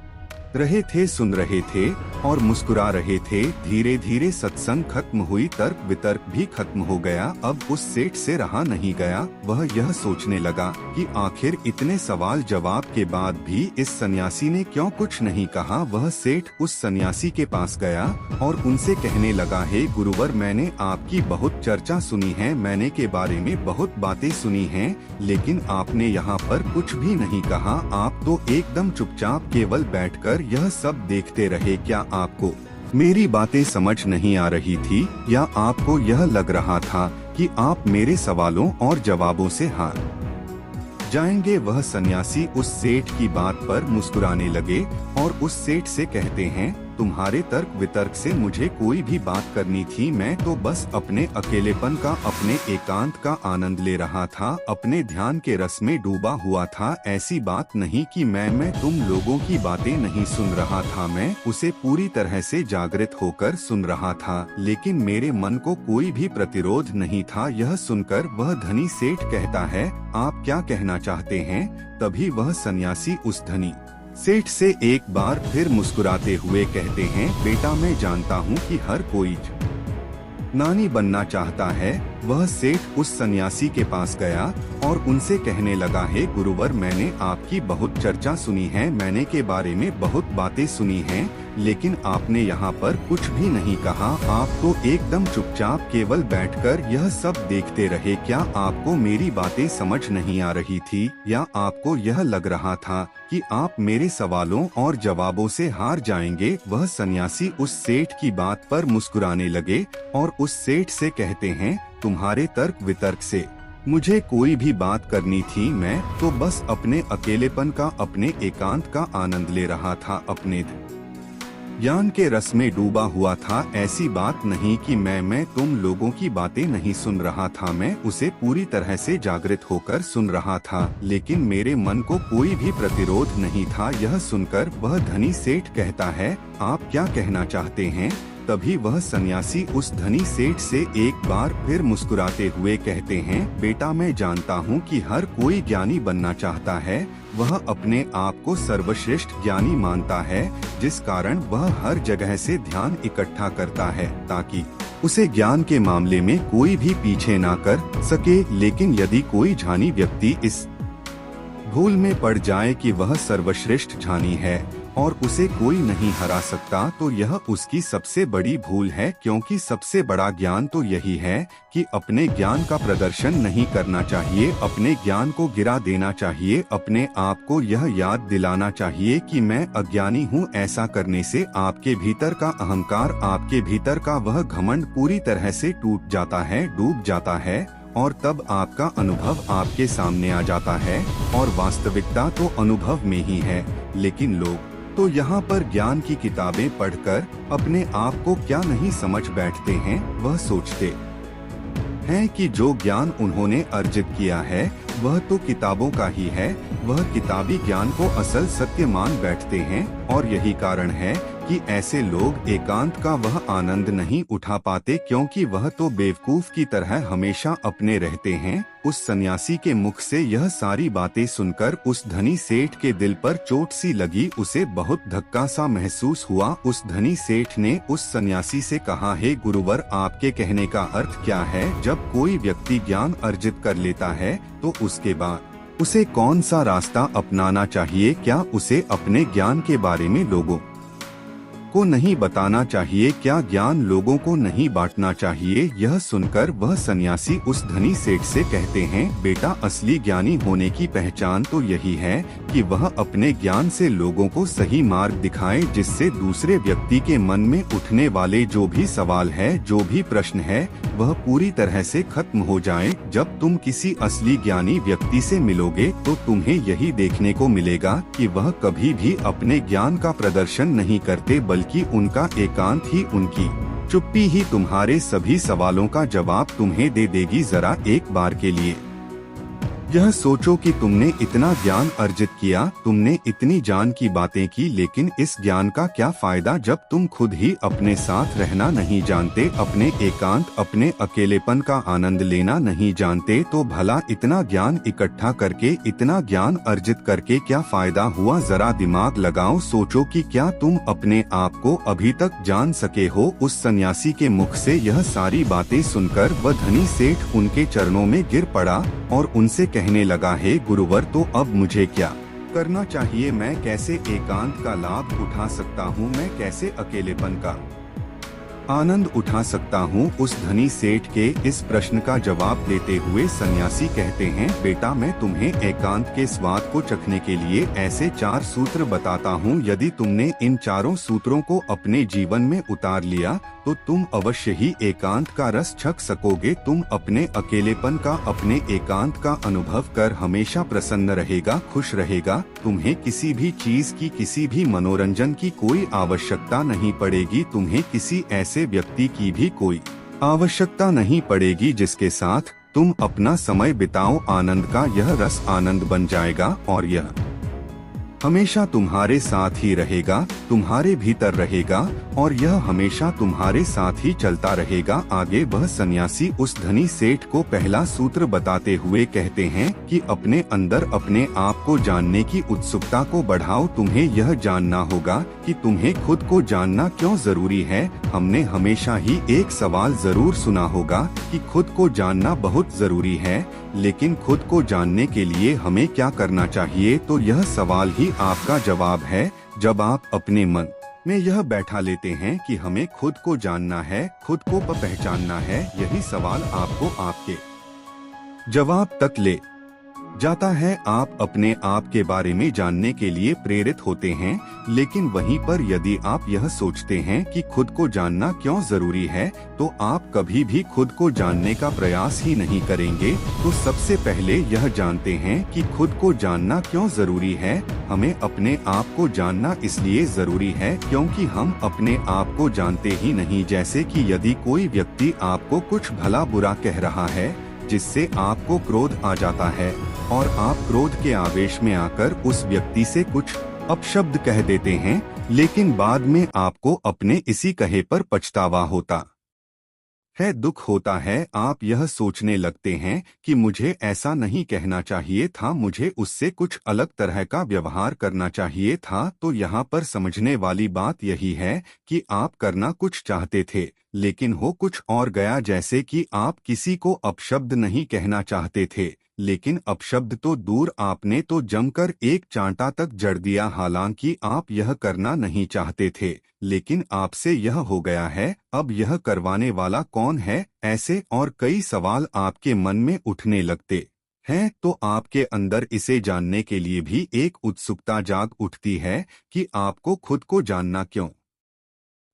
रहे थे, सुन रहे थे और मुस्कुरा रहे थे। धीरे धीरे सत्संग खत्म हुई, तर्क वितर्क भी खत्म हो गया। अब उस सेठ से रहा नहीं गया। वह यह सोचने लगा कि आखिर इतने सवाल जवाब के बाद भी इस सन्यासी ने क्यों कुछ नहीं कहा। वह सेठ उस सन्यासी के पास गया और उनसे कहने लगा, हे गुरुवर, मैंने आपकी बहुत चर्चा सुनी है, मैंने के बारे में बहुत बातें सुनी हैं, लेकिन आपने यहाँ पर कुछ भी नहीं कहा। आप तो एकदम चुपचाप केवल बैठकर यह सब देखते रहे। क्या आपको मेरी बातें समझ नहीं आ रही थी, या आपको यह लग रहा था कि आप मेरे सवालों और जवाबों से हार जाएंगे? वह सन्यासी उस सेठ की बात पर मुस्कुराने लगे और उस सेठ से कहते हैं, तुम्हारे तर्क वितर्क से मुझे कोई भी बात करनी थी, मैं तो बस अपने अकेलेपन का, अपने एकांत का आनंद ले रहा था, अपने ध्यान के रस में डूबा हुआ था। ऐसी बात नहीं कि मैं तुम लोगों की बातें नहीं सुन रहा था, मैं उसे पूरी तरह से जागृत होकर सुन रहा था, लेकिन मेरे मन को कोई भी प्रतिरोध नहीं था। यह सुनकर वह धनी सेठ कहता है, आप क्या कहना चाहते हैं? तभी वह सन्यासी उस धनी सेठ से एक बार फिर मुस्कुराते हुए कहते हैं, बेटा, मैं जानता हूँ कि हर कोई नानी बनना चाहता है। वह सेठ उस सन्यासी के पास गया और उनसे कहने लगा, हे गुरुवर, मैंने आपकी बहुत चर्चा सुनी है, मैंने के बारे में बहुत बातें सुनी हैं, लेकिन आपने यहाँ पर कुछ भी नहीं कहा। आप तो एकदम चुपचाप केवल बैठकर यह सब देखते रहे। क्या आपको मेरी बातें समझ नहीं आ रही थी, या आपको यह लग रहा था कि आप मेरे सवालों और जवाबों से हार जाएंगे? वह सन्यासी उस सेठ की बात पर मुस्कुराने लगे और उस सेठ से कहते हैं, तुम्हारे तर्क वितर्क से मुझे कोई भी बात करनी थी, मैं तो बस अपने अकेलेपन का, अपने एकांत का आनंद ले रहा था, अपने ज्ञान के रस में डूबा हुआ था। ऐसी बात नहीं कि मैं तुम लोगों की बातें नहीं सुन रहा था, मैं उसे पूरी तरह से जागृत होकर सुन रहा था, लेकिन मेरे मन को कोई भी प्रतिरोध नहीं था। यह सुनकर वह धनी सेठ कहता है, आप क्या कहना चाहते हैं? तभी वह सन्यासी उस धनी सेठ से एक बार फिर मुस्कुराते हुए कहते हैं, बेटा मैं जानता हूँ कि हर कोई ज्ञानी बनना चाहता है, वह अपने आप को सर्वश्रेष्ठ ज्ञानी मानता है, जिस कारण वह हर जगह से ध्यान इकट्ठा करता है ताकि उसे ज्ञान के मामले में कोई भी पीछे ना कर सके। लेकिन यदि कोई ज्ञानी व्यक्ति इस भूल में पड़ जाए कि वह सर्वश्रेष्ठ ज्ञानी है और उसे कोई नहीं हरा सकता, तो यह उसकी सबसे बड़ी भूल है, क्योंकि सबसे बड़ा ज्ञान तो यही है कि अपने ज्ञान का प्रदर्शन नहीं करना चाहिए, अपने ज्ञान को गिरा देना चाहिए, अपने आप को यह याद दिलाना चाहिए कि मैं अज्ञानी हूँ। ऐसा करने से आपके भीतर का अहंकार, आपके भीतर का वह घमंड पूरी तरह से टूट जाता है, डूब जाता है, और तब आपका अनुभव आपके सामने आ जाता है, और वास्तविकता तो अनुभव में ही है। लेकिन लोग तो यहाँ पर ज्ञान की किताबें पढ़कर अपने आप को क्या नहीं समझ बैठते हैं। वह सोचते हैं कि जो ज्ञान उन्होंने अर्जित किया है वह तो किताबों का ही है, वह किताबी ज्ञान को असल सत्य मान बैठते हैं, और यही कारण है कि ऐसे लोग एकांत का वह आनंद नहीं उठा पाते, क्योंकि वह तो बेवकूफ की तरह हमेशा अपने रहते हैं। उस सन्यासी के मुख से यह सारी बातें सुनकर उस धनी सेठ के दिल पर चोट सी लगी, उसे बहुत धक्का सा महसूस हुआ। उस धनी सेठ ने उस सन्यासी से कहा, हे गुरुवर, आपके कहने का अर्थ क्या है? जब कोई व्यक्ति ज्ञान अर्जित कर लेता है तो उसके बाद उसे कौन सा रास्ता अपनाना चाहिए? क्या उसे अपने ज्ञान के बारे में लोगों को नहीं बताना चाहिए? क्या ज्ञान लोगों को नहीं बांटना चाहिए? यह सुनकर वह सन्यासी उस धनी सेठ से कहते हैं, बेटा, असली ज्ञानी होने की पहचान तो यही है कि वह अपने ज्ञान से लोगों को सही मार्ग दिखाए, जिससे दूसरे व्यक्ति के मन में उठने वाले जो भी सवाल है, जो भी प्रश्न है, वह पूरी तरह से खत्म हो जाए। जब तुम किसी असली ज्ञानी व्यक्ति से मिलोगे तो तुम्हें यही देखने को मिलेगा कि वह कभी भी अपने ज्ञान का प्रदर्शन नहीं करते, बल्कि उनका एकांत ही, उनकी चुप्पी ही तुम्हारे सभी सवालों का जवाब तुम्हें दे देगी। जरा एक बार के लिए यह सोचो कि तुमने इतना ज्ञान अर्जित किया, तुमने इतनी जान की बातें की, लेकिन इस ज्ञान का क्या फायदा जब तुम खुद ही अपने साथ रहना नहीं जानते, अपने एकांत, अपने अकेलेपन का आनंद लेना नहीं जानते? तो भला इतना ज्ञान इकट्ठा करके, इतना ज्ञान अर्जित करके क्या फायदा हुआ? जरा दिमाग लगाओ, सोचो कि क्या तुम अपने आप को अभी तक जान सके हो? उस सन्यासी के मुख से यह सारी बातें सुनकर वह धनी सेठ उनके चरणों में गिर पड़ा और उनसे कहने लगा, हे गुरुवर, तो अब मुझे क्या करना चाहिए? मैं कैसे एकांत का लाभ उठा सकता हूँ? मैं कैसे अकेलेपन का आनंद उठा सकता हूँ? उस धनी सेठ के इस प्रश्न का जवाब देते हुए सन्यासी कहते हैं, बेटा, मैं तुम्हें एकांत के स्वाद को चखने के लिए ऐसे 4 सूत्र बताता हूँ। यदि तुमने इन चारों सूत्रों को अपने जीवन में उतार लिया तो तुम अवश्य ही एकांत का रस चख सकोगे। तुम अपने अकेलेपन का, अपने एकांत का अनुभव कर हमेशा प्रसन्न रहेगा, खुश रहेगा। तुम्हें किसी भी चीज की, किसी भी मनोरंजन की कोई आवश्यकता नहीं पड़ेगी। तुम्हें किसी ऐसे व्यक्ति की भी कोई आवश्यकता नहीं पड़ेगी जिसके साथ तुम अपना समय बिताओ। आनंद का यह रस आनंद बन जाएगा और यह हमेशा तुम्हारे साथ ही रहेगा, तुम्हारे भीतर रहेगा, और यह हमेशा तुम्हारे साथ ही चलता रहेगा। आगे वह सन्यासी उस धनी सेठ को पहला सूत्र बताते हुए कहते हैं कि अपने अंदर अपने आप को जानने की उत्सुकता को बढ़ाओ। तुम्हें यह जानना होगा कि तुम्हें खुद को जानना क्यों जरूरी है। हमने हमेशा ही एक सवाल जरूर सुना होगा कि खुद को जानना बहुत जरूरी है, लेकिन खुद को जानने के लिए हमें क्या करना चाहिए? तो यह सवाल ही आपका जवाब है। जब आप अपने मन में यह बैठा लेते हैं कि हमें खुद को जानना है, खुद को पहचानना है, यही सवाल आपको आपके जवाब तक ले जाता है। आप अपने आप के बारे में जानने के लिए प्रेरित होते हैं, लेकिन वहीं पर यदि आप यह सोचते हैं कि खुद को जानना क्यों जरूरी है, तो आप कभी भी खुद को जानने का प्रयास ही नहीं करेंगे। तो सबसे पहले यह जानते हैं कि खुद को जानना क्यों जरूरी है। हमें अपने आप को जानना इसलिए जरूरी है क्योंकि हम अपने आप को जानते ही नहीं। जैसे कि यदि कोई व्यक्ति आपको कुछ भला बुरा कह रहा है, जिससे आपको क्रोध आ जाता है और आप क्रोध के आवेश में आकर उस व्यक्ति से कुछ अपशब्द कह देते हैं, लेकिन बाद में आपको अपने इसी कहे पर पछतावा होता है, दुख होता है। आप यह सोचने लगते हैं कि मुझे ऐसा नहीं कहना चाहिए था, मुझे उससे कुछ अलग तरह का व्यवहार करना चाहिए था। तो यहाँ पर समझने वाली बात यही है कि आप करना कुछ चाहते थे, लेकिन हो कुछ और गया। जैसे कि आप किसी को अपशब्द नहीं कहना चाहते थे, लेकिन अपशब्द तो दूर, आपने तो जमकर एक चांटा तक जड़ दिया। हालांकि आप यह करना नहीं चाहते थे, लेकिन आपसे यह हो गया है। अब यह करवाने वाला कौन है? ऐसे और कई सवाल आपके मन में उठने लगते हैं। तो आपके अंदर इसे जानने के लिए भी एक उत्सुकता जाग उठती है कि आपको खुद को जानना क्यों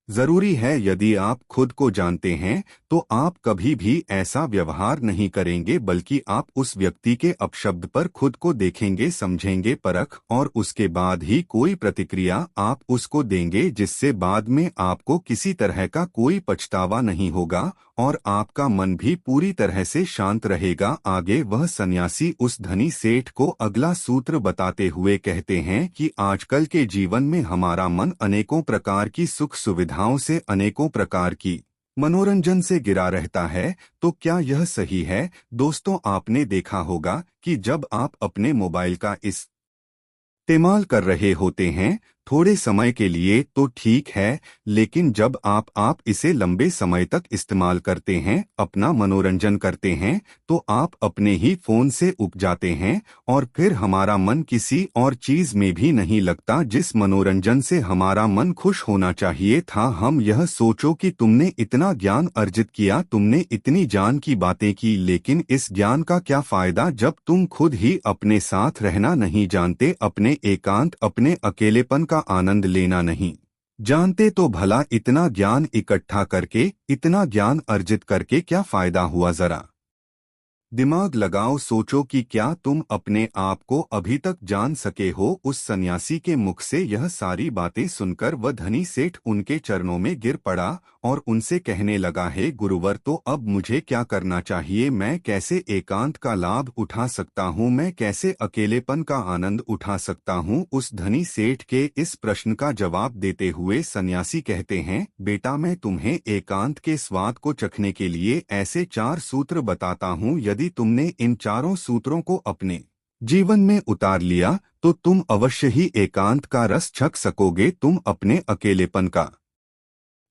जरूरी है। यदि आप खुद को जानते हैं तो आप कभी भी ऐसा व्यवहार नहीं करेंगे, बल्कि आप उस व्यक्ति के अपशब्द पर खुद को देखेंगे, समझेंगे, परख और उसके बाद ही कोई प्रतिक्रिया आप उसको देंगे, जिससे बाद में आपको किसी तरह का कोई पछतावा नहीं होगा और आपका मन भी पूरी तरह से शांत रहेगा। आगे वह सन्यासी उस धनी सेठ को अगला सूत्र बताते हुए कहते हैं कि आजकल के जीवन में हमारा मन अनेकों प्रकार की सुख सुविधाओं से, अनेकों प्रकार की मनोरंजन से गिरा रहता है। तो क्या यह सही है? दोस्तों, आपने देखा होगा कि जब आप अपने मोबाइल का इस्तेमाल कर रहे होते हैं थोड़े समय के लिए तो ठीक है, लेकिन जब आप इसे लंबे समय तक इस्तेमाल करते हैं, अपना मनोरंजन करते हैं, तो आप अपने ही फोन से उब जाते हैं और फिर हमारा मन किसी और चीज में भी नहीं लगता जिस मनोरंजन से हमारा मन खुश होना चाहिए था। हम यह सोचो कि तुमने इतना ज्ञान अर्जित किया, तुमने इतनी जान की बातें की, लेकिन इस ज्ञान का क्या फायदा जब तुम खुद ही अपने साथ रहना नहीं जानते, अपने एकांत, अपने अकेलेपन का आनंद लेना नहीं जानते। तो भला इतना ज्ञान इकट्ठा करके, इतना ज्ञान अर्जित करके क्या फायदा हुआ? जरा दिमाग लगाओ, सोचो कि क्या तुम अपने आप को अभी तक जान सके हो? उस सन्यासी के मुख से यह सारी बातें सुनकर वह धनी सेठ उनके चरणों में गिर पड़ा और उनसे कहने लगा, हे गुरुवर, तो अब मुझे क्या करना चाहिए? मैं कैसे एकांत का लाभ उठा सकता हूँ? मैं कैसे अकेलेपन का आनंद उठा सकता हूँ? उस धनी सेठ के इस प्रश्न का जवाब देते हुए सन्यासी कहते हैं, बेटा, मैं तुम्हें एकांत के स्वाद को चखने के लिए ऐसे 4 सूत्र बताता हूँ। यदि तुमने इन चारों सूत्रों को अपने जीवन में उतार लिया तो तुम अवश्य ही एकांत का रस चख सकोगे। तुम अपने अकेलेपन का,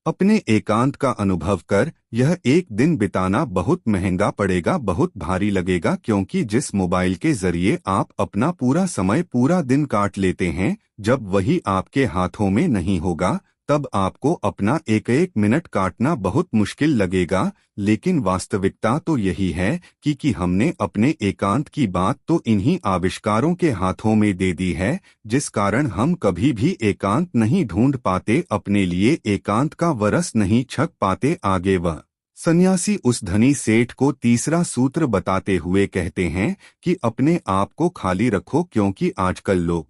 अपने एकांत का अनुभव कर। यह एक दिन बिताना बहुत महंगा पड़ेगा, बहुत भारी लगेगा, क्योंकि जिस मोबाइल के जरिए आप अपना पूरा समय, पूरा दिन काट लेते हैं, जब वही आपके हाथों में नहीं होगा, तब आपको अपना एक एक मिनट काटना बहुत मुश्किल लगेगा। लेकिन वास्तविकता तो यही है कि हमने अपने एकांत की बात तो इन्हीं आविष्कारों के हाथों में दे दी है, जिस कारण हम कभी भी एकांत नहीं ढूंढ पाते, अपने लिए एकांत का वरस नहीं छक पाते। आगे वह सन्यासी उस धनी सेठ को तीसरा सूत्र बताते हुए कहते हैं कि अपने आप को खाली रखो, क्योंकि आजकल लोग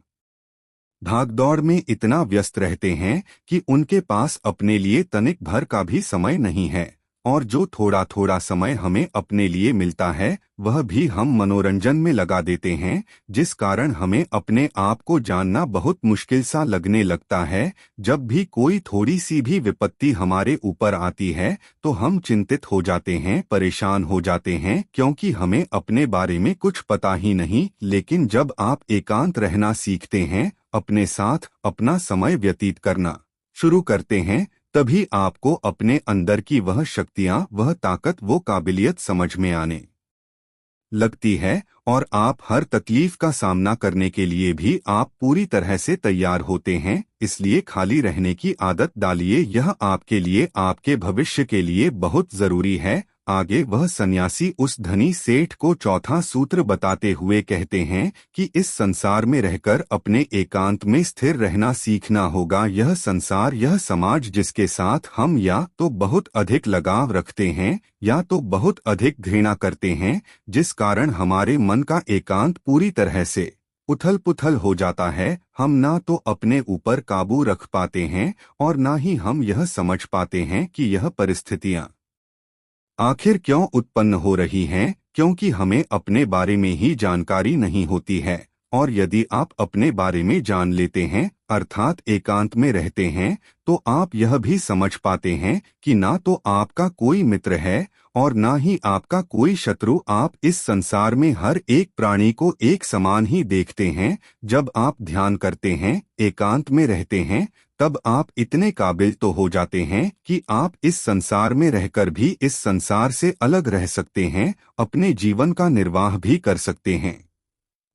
भागदौड़ में इतना व्यस्त रहते हैं कि उनके पास अपने लिए तनिक भर का भी समय नहीं है, और जो थोड़ा थोड़ा समय हमें अपने लिए मिलता है वह भी हम मनोरंजन में लगा देते हैं, जिस कारण हमें अपने आप को जानना बहुत मुश्किल सा लगने लगता है। जब भी कोई थोड़ी सी भी विपत्ति हमारे ऊपर आती है तो हम चिंतित हो जाते हैं, परेशान हो जाते हैं, क्योंकि हमें अपने बारे में कुछ पता ही नहीं। लेकिन जब आप एकांत रहना सीखते हैं, अपने साथ अपना समय व्यतीत करना शुरू करते हैं, तभी आपको अपने अंदर की वह शक्तियां, वह ताकत, वो काबिलियत समझ में आने लगती है और आप हर तकलीफ का सामना करने के लिए भी आप पूरी तरह से तैयार होते हैं। इसलिए खाली रहने की आदत डालिए, यह आपके लिए, आपके भविष्य के लिए बहुत जरूरी है। आगे वह सन्यासी उस धनी सेठ को चौथा सूत्र बताते हुए कहते हैं कि इस संसार में रहकर अपने एकांत में स्थिर रहना सीखना होगा। यह संसार, यह समाज जिसके साथ हम या तो बहुत अधिक लगाव रखते हैं या तो बहुत अधिक घृणा करते हैं, जिस कारण हमारे मन का एकांत पूरी तरह से उथल पुथल हो जाता है। हम ना तो अपने ऊपर काबू रख पाते हैं और ना ही हम यह समझ पाते हैं कि यह परिस्थितियां आखिर क्यों उत्पन्न हो रही हैं, क्योंकि हमें अपने बारे में ही जानकारी नहीं होती है। और यदि आप अपने बारे में जान लेते हैं, अर्थात एकांत में रहते हैं, तो आप यह भी समझ पाते हैं कि ना तो आपका कोई मित्र है और ना ही आपका कोई शत्रु। आप इस संसार में हर एक प्राणी को एक समान ही देखते हैं। जब आप ध्यान करते हैं, एकांत में रहते हैं, तब आप इतने काबिल तो हो जाते हैं कि आप इस संसार में रहकर भी इस संसार से अलग रह सकते हैं, अपने जीवन का निर्वाह भी कर सकते हैं,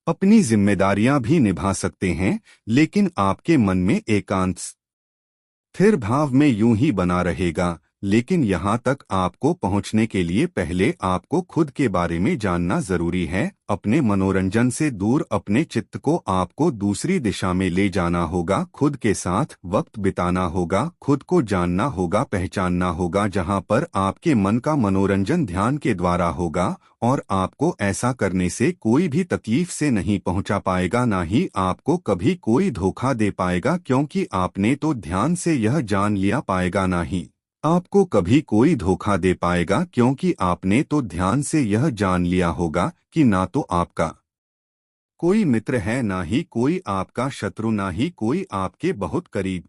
अपनी जिम्मेदारियां भी निभा सकते हैं। लेकिन आपके मन में एकांत स्थिर भाव में यूं ही बना रहेगा। लेकिन यहाँ तक आपको पहुँचने के लिए पहले आपको खुद के बारे में जानना जरूरी है। अपने मनोरंजन से दूर अपने चित्त को आपको दूसरी दिशा में ले जाना होगा। खुद के साथ वक्त बिताना होगा, खुद को जानना होगा, पहचानना होगा, जहाँ पर आपके मन का मनोरंजन ध्यान के द्वारा होगा। और आपको ऐसा करने से कोई भी तकलीफ से नहीं पहुंचा पाएगा, ना ही आपको कभी कोई धोखा दे पाएगा, क्योंकि आपने तो ध्यान से यह जान लिया पाएगा। ना ही आपको कभी कोई धोखा दे पाएगा, क्योंकि आपने तो ध्यान से यह जान लिया होगा कि ना तो आपका कोई मित्र है, ना ही कोई आपका शत्रु, ना ही कोई आपके बहुत करीब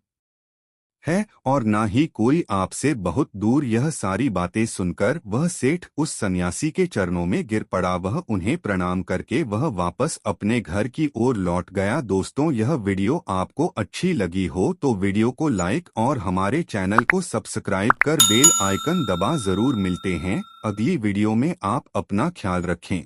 है और ना ही कोई आपसे बहुत दूर। यह सारी बातें सुनकर वह सेठ उस सन्यासी के चरणों में गिर पड़ा। वह उन्हें प्रणाम करके वह वापस अपने घर की ओर लौट गया। दोस्तों, यह वीडियो आपको अच्छी लगी हो तो वीडियो को लाइक और हमारे चैनल को सब्सक्राइब कर बेल आइकन दबा जरूर। मिलते हैं अगली वीडियो में। आप अपना ख्याल रखें।